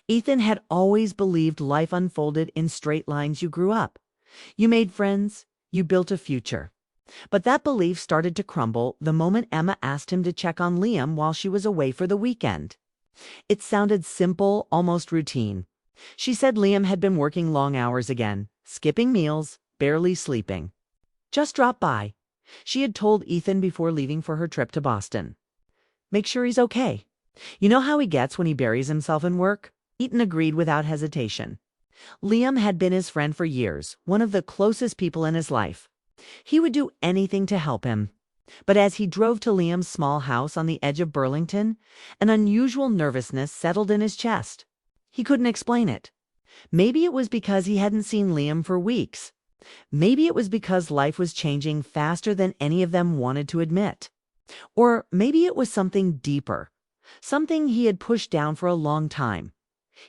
Ethan had always believed life unfolded in straight lines. You grew up. You made friends. You built a future. But that belief started to crumble the moment Emma asked him to check on Liam while she was away for the weekend. It sounded simple, almost routine. She said Liam had been working long hours again, skipping meals, barely sleeping. Just drop by, she had told Ethan before leaving for her trip to Boston. Make sure he's okay. You know how he gets when he buries himself in work? Ethan agreed without hesitation. Liam had been his friend for years, one of the closest people in his life. He would do anything to help him. But as he drove to Liam's small house on the edge of Burlington, an unusual nervousness settled in his chest. He couldn't explain it. Maybe it was because he hadn't seen Liam for weeks. Maybe it was because life was changing faster than any of them wanted to admit. Or maybe it was something deeper, something he had pushed down for a long time.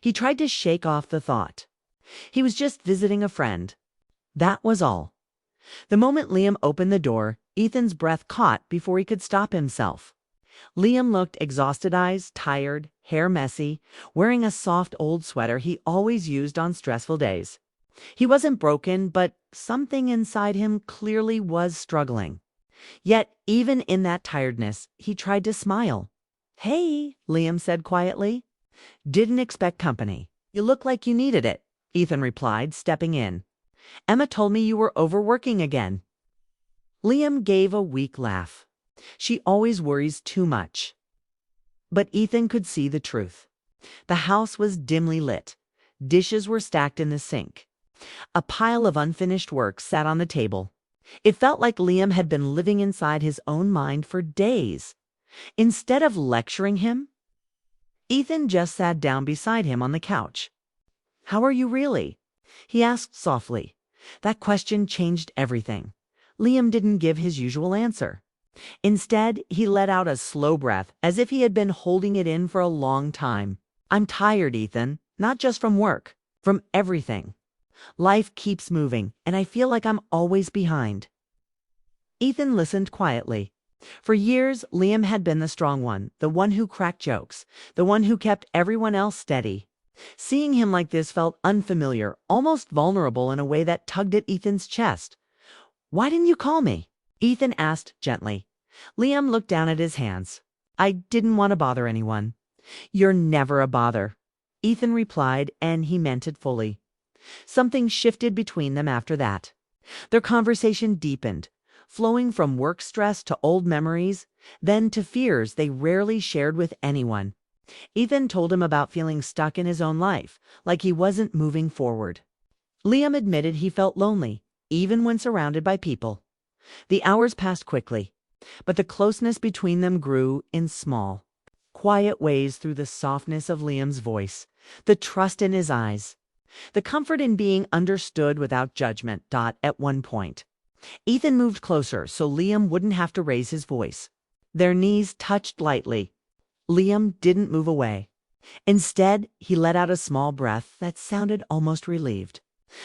He tried to shake off the thought. He was just visiting a friend. That was all. The moment Liam opened the door, Ethan's breath caught before he could stop himself. Liam looked exhausted, eyes tired, hair messy, wearing a soft old sweater he always used on stressful days. He wasn't broken, but something inside him clearly was struggling. Yet, even in that tiredness, he tried to smile. "Hey," Liam said quietly. "Didn't expect company. You look like you needed it," Ethan replied, stepping in. "Emma told me you were overworking again." Liam gave a weak laugh. "She always worries too much." But Ethan could see the truth. The house was dimly lit. Dishes were stacked in the sink. A pile of unfinished work sat on the table. It felt like Liam had been living inside his own mind for days. Instead of lecturing him, Ethan just sat down beside him on the couch. "How are you really?" he asked softly. That question changed everything. Liam didn't give his usual answer. Instead, he let out a slow breath, as if he had been holding it in for a long time. "I'm tired, Ethan, not just from work, from everything. Life keeps moving, and I feel like I'm always behind." Ethan listened quietly. For years, Liam had been the strong one, the one who cracked jokes, the one who kept everyone else steady. Seeing him like this felt unfamiliar, almost vulnerable in a way that tugged at Ethan's chest. "Why didn't you call me?" Ethan asked gently. Liam looked down at his hands. "I didn't want to bother anyone." "You're never a bother," Ethan replied, and he meant it fully. Something shifted between them after that. Their conversation deepened, flowing from work stress to old memories, then to fears they rarely shared with anyone. Ethan told him about feeling stuck in his own life, like he wasn't moving forward. Liam admitted he felt lonely, even when surrounded by people. The hours passed quickly, but the closeness between them grew in small, quiet ways through the softness of Liam's voice, the trust in his eyes, the comfort in being understood without judgment. At one point, Ethan moved closer so Liam wouldn't have to raise his voice. Their knees touched lightly. Liam didn't move away. Instead, he let out a small breath that sounded almost relieved.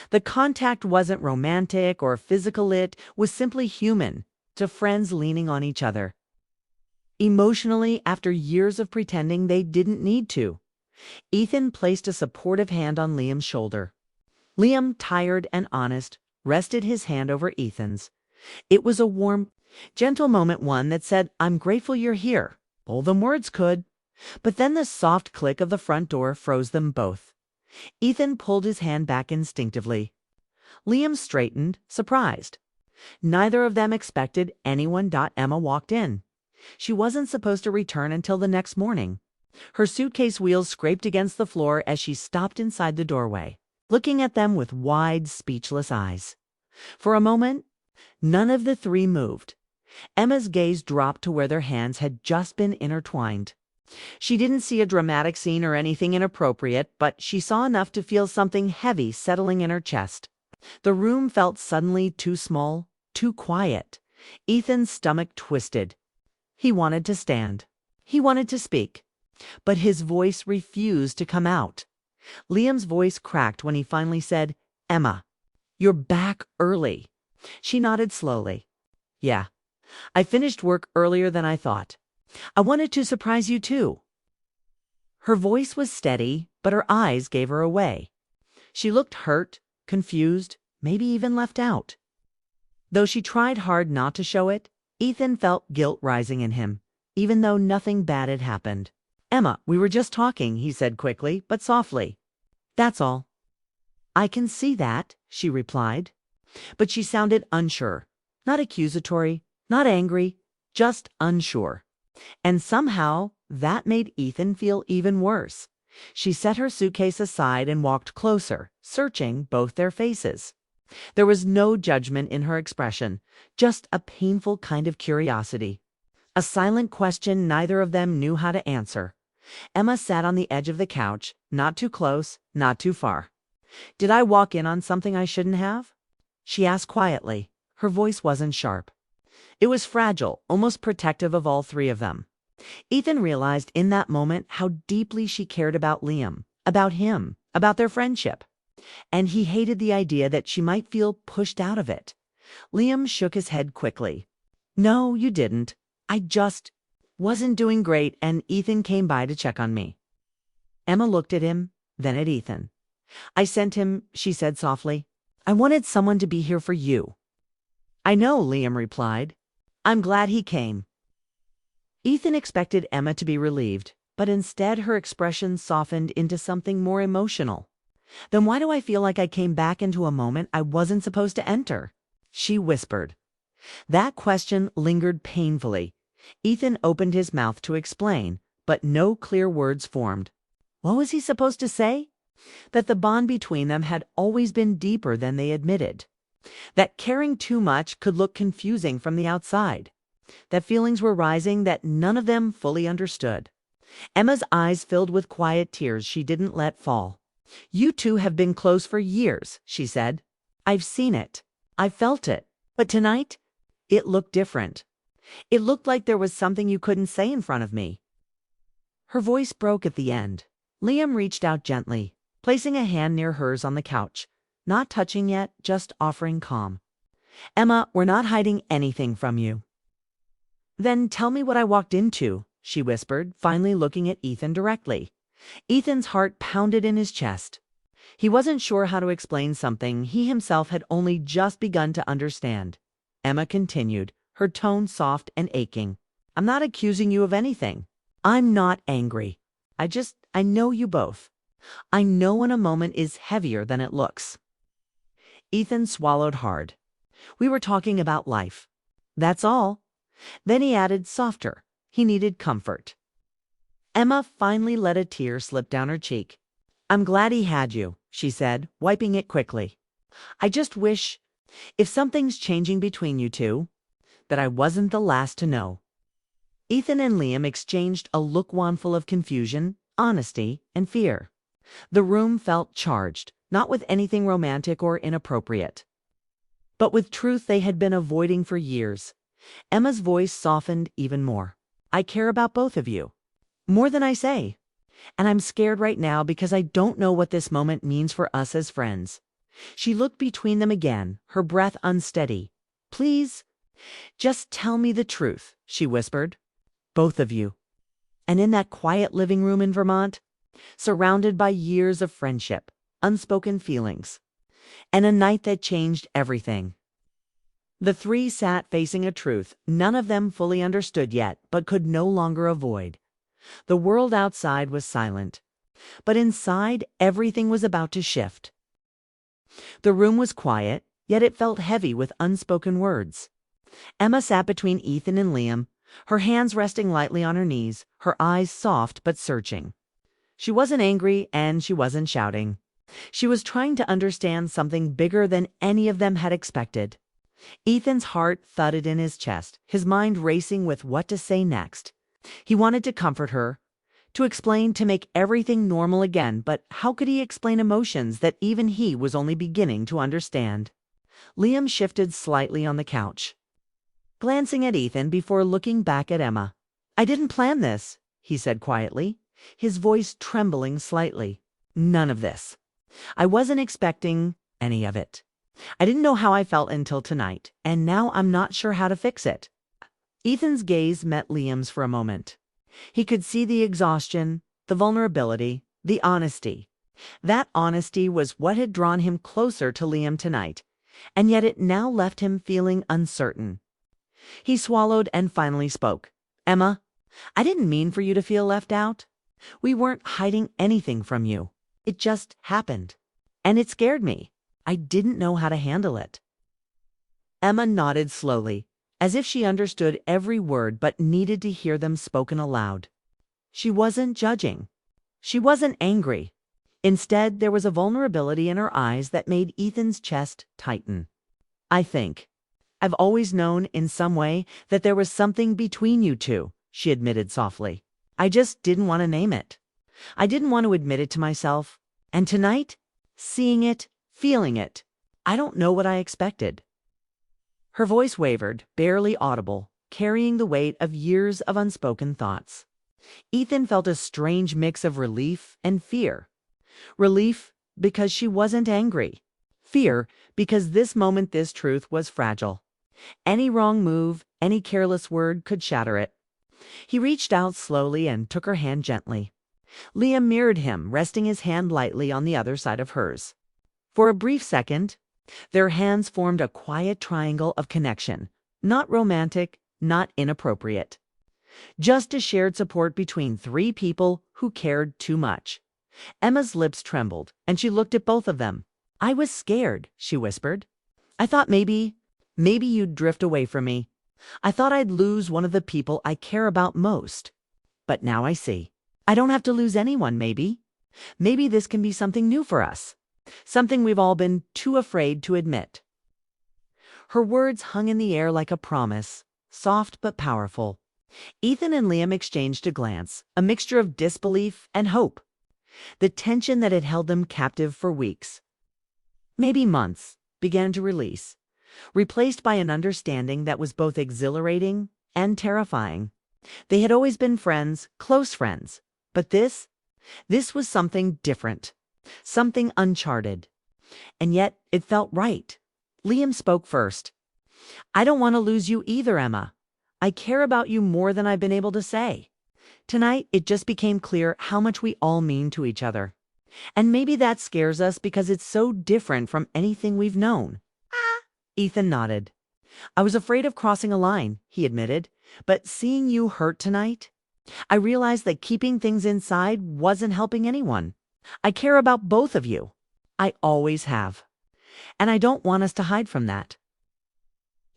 The contact wasn't romantic or physical, it was simply human, to friends leaning on each other. Emotionally, after years of pretending they didn't need to, Ethan placed a supportive hand on Liam's shoulder. Liam, tired and honest, rested his hand over Ethan's. It was a warm, gentle moment, one that said, "I'm grateful you're here." All them words could. But then the soft click of the front door froze them both. Ethan pulled his hand back instinctively. Liam straightened, surprised. Neither of them expected anyone. Emma walked in. She wasn't supposed to return until the next morning. Her suitcase wheels scraped against the floor as she stopped inside the doorway, looking at them with wide, speechless eyes. For a moment, none of the three moved. Emma's gaze dropped to where their hands had just been intertwined. She didn't see a dramatic scene or anything inappropriate, but she saw enough to feel something heavy settling in her chest. The room felt suddenly too small, too quiet. Ethan's stomach twisted. He wanted to stand. He wanted to speak. But his voice refused to come out. Liam's voice cracked when he finally said, "Emma, you're back early." She nodded slowly. "Yeah. I finished work earlier than I thought. I wanted to surprise you too." Her voice was steady, but her eyes gave her away. She looked hurt, confused, maybe even left out. Though she tried hard not to show it, Ethan felt guilt rising in him, even though nothing bad had happened. "Emma, we were just talking," he said quickly, but softly. "That's all." "I can see that," she replied. But she sounded unsure. Not accusatory, not angry, just unsure. And somehow that made Ethan feel even worse. She set her suitcase aside and walked closer, searching both their faces. There was no judgment in her expression, just a painful kind of curiosity. A silent question neither of them knew how to answer. Emma sat on the edge of the couch, not too close, not too far. "Did I walk in on something I shouldn't have?" she asked quietly. Her voice wasn't sharp. It was fragile, almost protective of all three of them. Ethan realized in that moment how deeply she cared about Liam, about him, about their friendship. And he hated the idea that she might feel pushed out of it. Liam shook his head quickly. "No, you didn't. I just wasn't doing great, and Ethan came by to check on me." Emma looked at him, then at Ethan. "I sent him," she said softly. "I wanted someone to be here for you." "I know," Liam replied. "I'm glad he came." Ethan expected Emma to be relieved, but instead her expression softened into something more emotional. "Then why do I feel like I came back into a moment I wasn't supposed to enter?" she whispered. That question lingered painfully. Ethan opened his mouth to explain, but no clear words formed. What was he supposed to say? That the bond between them had always been deeper than they admitted. That caring too much could look confusing from the outside. That feelings were rising that none of them fully understood. Emma's eyes filled with quiet tears she didn't let fall. "You two have been close for years," she said. "I've seen it. I felt it. But tonight, it looked different. It looked like there was something you couldn't say in front of me." Her voice broke at the end. Liam reached out gently, placing a hand near hers on the couch. Not touching yet, just offering calm. "Emma, we're not hiding anything from you." "Then tell me what I walked into," she whispered, finally looking at Ethan directly. Ethan's heart pounded in his chest. He wasn't sure how to explain something he himself had only just begun to understand. Emma continued, her tone soft and aching. "I'm not accusing you of anything. I'm not angry. I know you both. I know when a moment is heavier than it looks." Ethan swallowed hard. "We were talking about life. That's all." Then he added softer. He needed comfort. Emma finally let a tear slip down her cheek. "I'm glad he had you," she said, wiping it quickly. "I just wish, if something's changing between you two, that I wasn't the last to know." Ethan and Liam exchanged a look one full of confusion, honesty, and fear. The room felt charged, not with anything romantic or inappropriate, but with truth they had been avoiding for years. Emma's voice softened even more. "I care about both of you. More than I say. And I'm scared right now because I don't know what this moment means for us as friends." She looked between them again, her breath unsteady. "Please, just tell me the truth," she whispered. "Both of you." And in that quiet living room in Vermont, surrounded by years of friendship, unspoken feelings, and a night that changed everything, the three sat facing a truth none of them fully understood yet, but could no longer avoid. The world outside was silent, but inside everything was about to shift. The room was quiet, yet it felt heavy with unspoken words. Emma sat between Ethan and Liam, her hands resting lightly on her knees, her eyes soft but searching. She wasn't angry and she wasn't shouting. She was trying to understand something bigger than any of them had expected. Ethan's heart thudded in his chest, his mind racing with what to say next. He wanted to comfort her, to explain, to make everything normal again, but how could he explain emotions that even he was only beginning to understand? Liam shifted slightly on the couch, glancing at Ethan before looking back at Emma. "I didn't plan this," he said quietly, his voice trembling slightly. "None of this. I wasn't expecting any of it. I didn't know how I felt until tonight, and now I'm not sure how to fix it." Ethan's gaze met Liam's for a moment. He could see the exhaustion, the vulnerability, The honesty. That honesty was what had drawn him closer to Liam tonight, and yet it now left him feeling uncertain. He swallowed and finally spoke. Emma, I didn't mean for you to feel left out. We weren't hiding anything from you. It just happened. And it scared me. I didn't know how to handle it. Emma nodded slowly, as if she understood every word but needed to hear them spoken aloud. She wasn't judging. She wasn't angry. Instead, there was a vulnerability in her eyes that made Ethan's chest tighten. I've always known in some way that there was something between you two, she admitted softly. I just didn't want to name it. I didn't want to admit it to myself. And tonight, seeing it, feeling it, I don't know what I expected. Her voice wavered, barely audible, carrying the weight of years of unspoken thoughts. Ethan felt a strange mix of relief and fear. Relief because she wasn't angry. Fear because this moment this truth was fragile. Any wrong move, any careless word could shatter it. He reached out slowly and took her hand gently. Liam mirrored him, resting his hand lightly on the other side of hers. For a brief second, their hands formed a quiet triangle of connection, not romantic, not inappropriate. Just a shared support between three people who cared too much. Emma's lips trembled, and she looked at both of them. I was scared, she whispered. I thought maybe you'd drift away from me. I thought I'd lose one of the people I care about most. But now I see. I don't have to lose anyone, maybe. Maybe this can be something new for us. Something we've all been too afraid to admit. Her words hung in the air like a promise, soft but powerful. Ethan and Liam exchanged a glance, a mixture of disbelief and hope. The tension that had held them captive for weeks, maybe months, began to release, replaced by an understanding that was both exhilarating and terrifying. They had always been friends, close friends, but this was something different. Something uncharted. And yet it felt right. Liam spoke first. I don't want to lose you either, Emma. I care about you more than I've been able to say. Tonight, it just became clear how much we all mean to each other. And maybe that scares us because it's so different from anything we've known. Ethan nodded. I was afraid of crossing a line, he admitted, but seeing you hurt tonight, I realized that keeping things inside wasn't helping anyone. I care about both of you. I always have. And I don't want us to hide from that.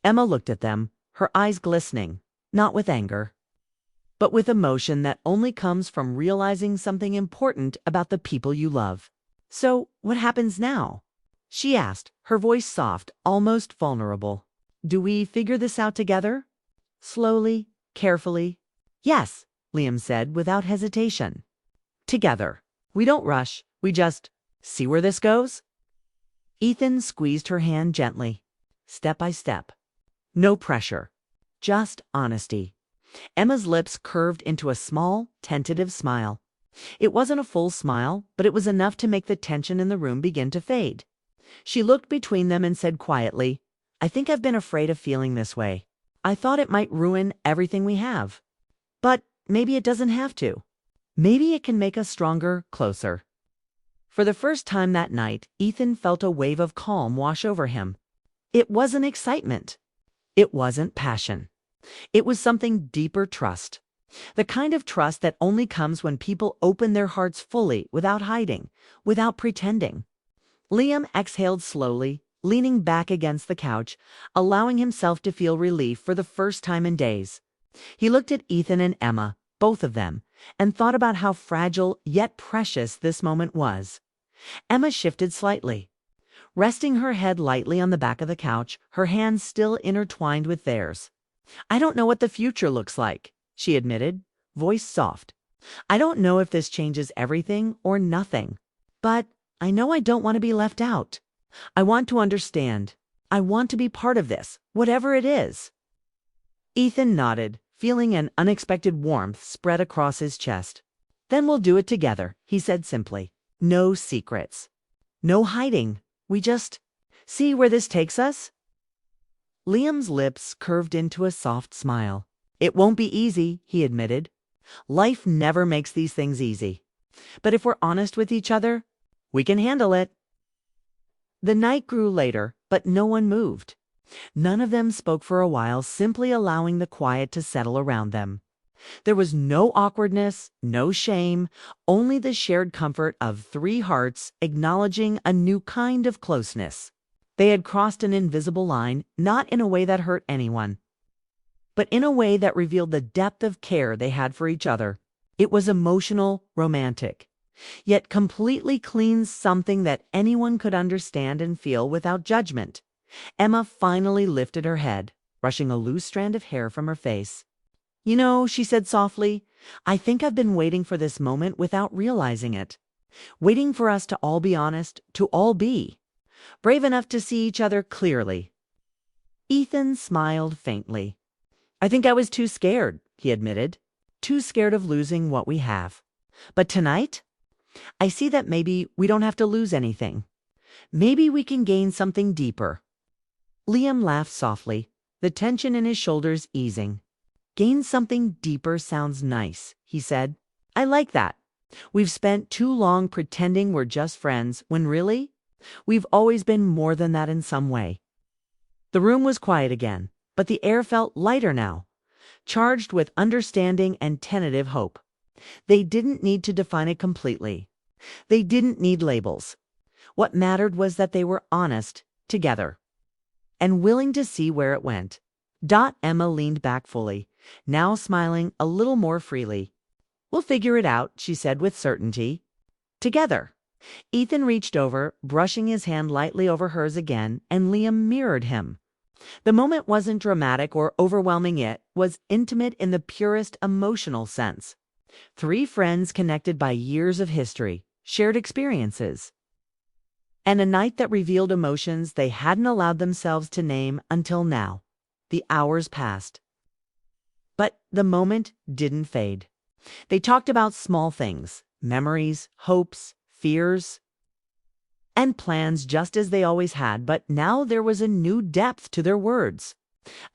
Emma looked at them, her eyes glistening, not with anger, but with emotion that only comes from realizing something important about the people you love. So, what happens now? She asked, her voice soft, almost vulnerable. Do we figure this out together? Slowly, carefully. Yes, Liam said without hesitation. Together. We don't rush, we just see where this goes. Ethan squeezed her hand gently, step by step. No pressure, just honesty. Emma's lips curved into a small, tentative smile. It wasn't a full smile, but it was enough to make the tension in the room begin to fade. She looked between them and said quietly, I think I've been afraid of feeling this way. I thought it might ruin everything we have. But maybe it doesn't have to. Maybe it can make us stronger, closer. For the first time that night, Ethan felt a wave of calm wash over him. It wasn't excitement. It wasn't passion. It was something deeper trust. The kind of trust that only comes when people open their hearts fully, without hiding, without pretending. Liam exhaled slowly, leaning back against the couch, allowing himself to feel relief for the first time in days. He looked at Ethan and Emma, both of them, and thought about how fragile yet precious this moment was. Emma shifted slightly, resting her head lightly on the back of the couch, her hands still intertwined with theirs. I don't know what the future looks like, she admitted, voice soft. I don't know if this changes everything or nothing, but I know I don't want to be left out. I want to understand. I want to be part of this, whatever it is. Ethan nodded, feeling an unexpected warmth spread across his chest. Then we'll do it together, he said simply. No secrets. No hiding. We just see where this takes us. Liam's lips curved into a soft smile. It won't be easy, he admitted. Life never makes these things easy. But if we're honest with each other, we can handle it." The night grew later, but no one moved. None of them spoke for a while, simply allowing the quiet to settle around them. There was no awkwardness, no shame, only the shared comfort of three hearts acknowledging a new kind of closeness. They had crossed an invisible line, not in a way that hurt anyone, but in a way that revealed the depth of care they had for each other. It was emotional, romantic, yet completely clean, something that anyone could understand and feel without judgment. Emma finally lifted her head, brushing a loose strand of hair from her face. "You know," she said softly, "I think I've been waiting for this moment without realizing it. Waiting for us to all be honest, to all be brave enough to see each other clearly." Ethan smiled faintly. "I think I was too scared," he admitted. "Too scared of losing what we have. But tonight, I see that maybe we don't have to lose anything. Maybe we can gain something deeper." Liam laughed softly, the tension in his shoulders easing. "Gain something deeper sounds nice," he said. "I like that. We've spent too long pretending we're just friends, when really, we've always been more than that in some way." The room was quiet again, but the air felt lighter now, charged with understanding and tentative hope. They didn't need to define it completely. They didn't need labels. What mattered was that they were honest, together, and willing to see where it went. Emma leaned back fully, now smiling a little more freely. "We'll figure it out," she said with certainty. "Together." Ethan reached over, brushing his hand lightly over hers again, and Liam mirrored him. The moment wasn't dramatic or overwhelming, it was intimate in the purest emotional sense. Three friends connected by years of history, shared experiences, and a night that revealed emotions they hadn't allowed themselves to name until now. The hours passed, but the moment didn't fade. They talked about small things, memories, hopes, fears, and plans, just as they always had, but now there was a new depth to their words.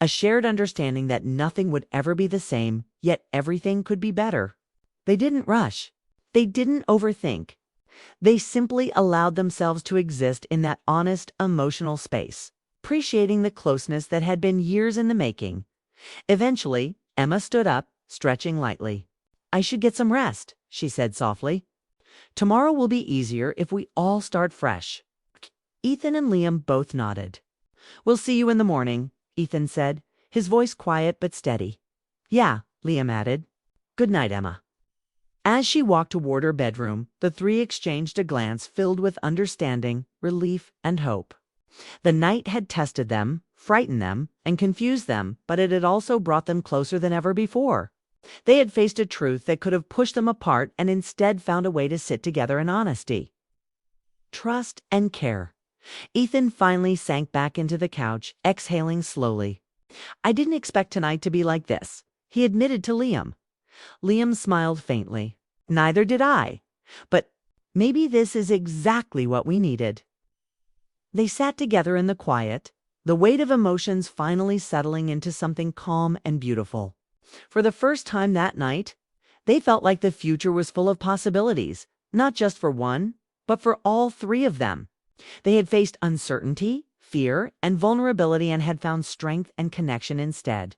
A shared understanding that nothing would ever be the same, yet everything could be better. They didn't rush. They didn't overthink. They simply allowed themselves to exist in that honest, emotional space, appreciating the closeness that had been years in the making. Eventually, Emma stood up, stretching lightly. "I should get some rest," she said softly. "Tomorrow will be easier if we all start fresh." Ethan and Liam both nodded. "We'll see you in the morning," Ethan said, his voice quiet but steady. "Yeah," Liam added. "Good night, Emma." As she walked toward her bedroom, the three exchanged a glance filled with understanding, relief, and hope. The night had tested them, frightened them, and confused them, but it had also brought them closer than ever before. They had faced a truth that could have pushed them apart and instead found a way to sit together in honesty, trust, and care. Ethan finally sank back into the couch, exhaling slowly. "I didn't expect tonight to be like this," he admitted to Liam. Liam smiled faintly. "Neither did I. But maybe this is exactly what we needed." They sat together in the quiet, the weight of emotions finally settling into something calm and beautiful. For the first time that night, they felt like the future was full of possibilities, not just for one, but for all three of them. They had faced uncertainty, fear, and vulnerability and had found strength and connection instead.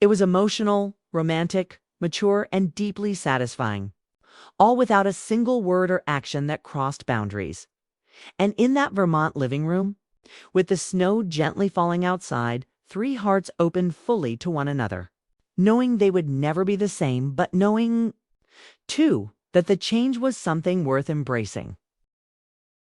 It was emotional, romantic, mature, and deeply satisfying, all without a single word or action that crossed boundaries. And in that Vermont living room, with the snow gently falling outside, three hearts opened fully to one another, knowing they would never be the same, but knowing, too, that the change was something worth embracing.